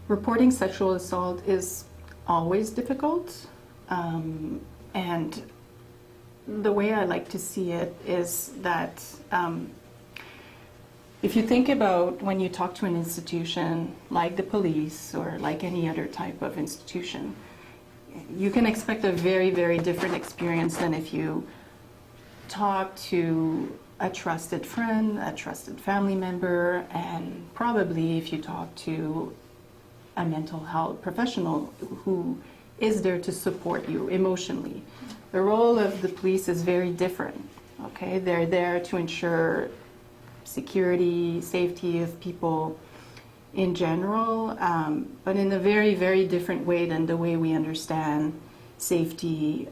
Reporting sexual assault is always difficult, and the way I like to see it is that if you think about when you talk to an institution like the police or like any other type of institution, you can expect a very, very different experience than if you talk to a trusted friend, a trusted family member, and probably if you talk to a mental health professional who is there to support you emotionally. The role of the police is very different, okay? They're there to ensure security, safety of people in general, but in a very, very different way than the way we understand safety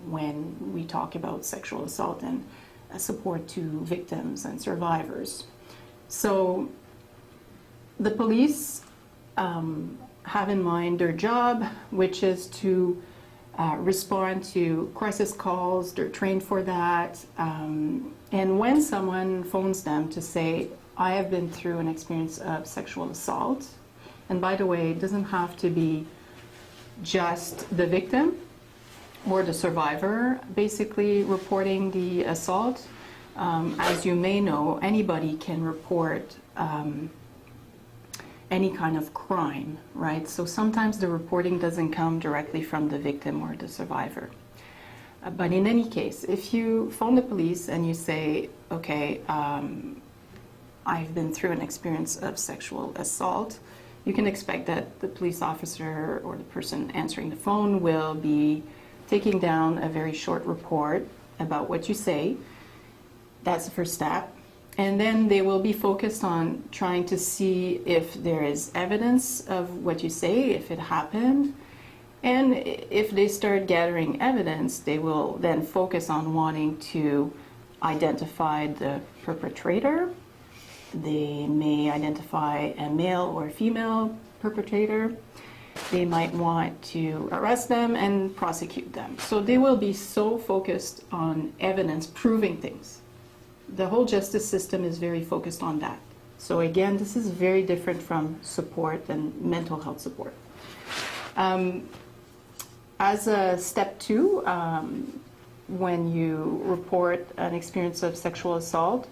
when we talk about sexual assault and support to victims and survivors. So the police have in mind their job, which is to respond to crisis calls. They're trained for that. And when someone phones them to say, I have been through an experience of sexual assault, and by the way, it doesn't have to be just the victim or the survivor basically reporting the assault. As you may know, anybody can report any kind of crime, right? So sometimes the reporting doesn't come directly from the victim or the survivor. But in any case, if you phone the police and you say, okay, I've been through an experience of sexual assault, you can expect that the police officer or the person answering the phone will be taking down a very short report about what you say. That's the first step. And then they will be focused on trying to see if there is evidence of what you say, if it happened. And if they start gathering evidence, they will then focus on wanting to identify the perpetrator. They may identify a male or female perpetrator. They might want to arrest them and prosecute them. So they will be so focused on evidence, proving things. The whole justice system is very focused on that. So again, this is very different from support and mental health support. As a step two, when you report an experience of sexual assault,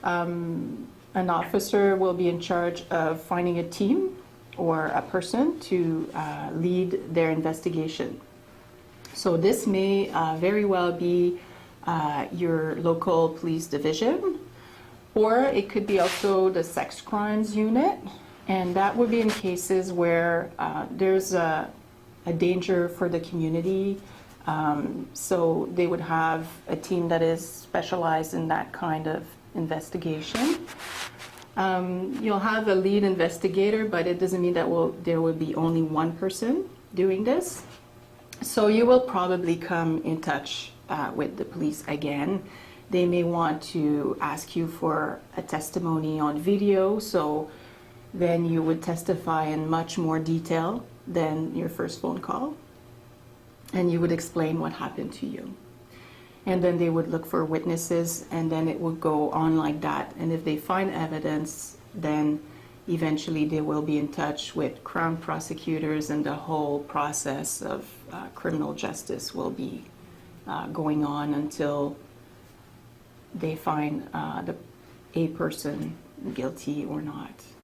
an officer will be in charge of finding a team or a person to lead their investigation. So this may very well be your local police division, or it could be also the sex crimes unit, and that would be in cases where there's a danger for the community. So they would have a team that is specialized in that kind of investigation. You'll have a lead investigator, but it doesn't mean that there will be only one person doing this. So you will probably come in touch with the police again. They may want to ask you for a testimony on video, so then you would testify in much more detail than your first phone call, and you would explain what happened to you. And then they would look for witnesses, and then it would go on like that. And if they find evidence, then eventually they will be in touch with Crown prosecutors, and the whole process of criminal justice will be going on until they find a person guilty or not.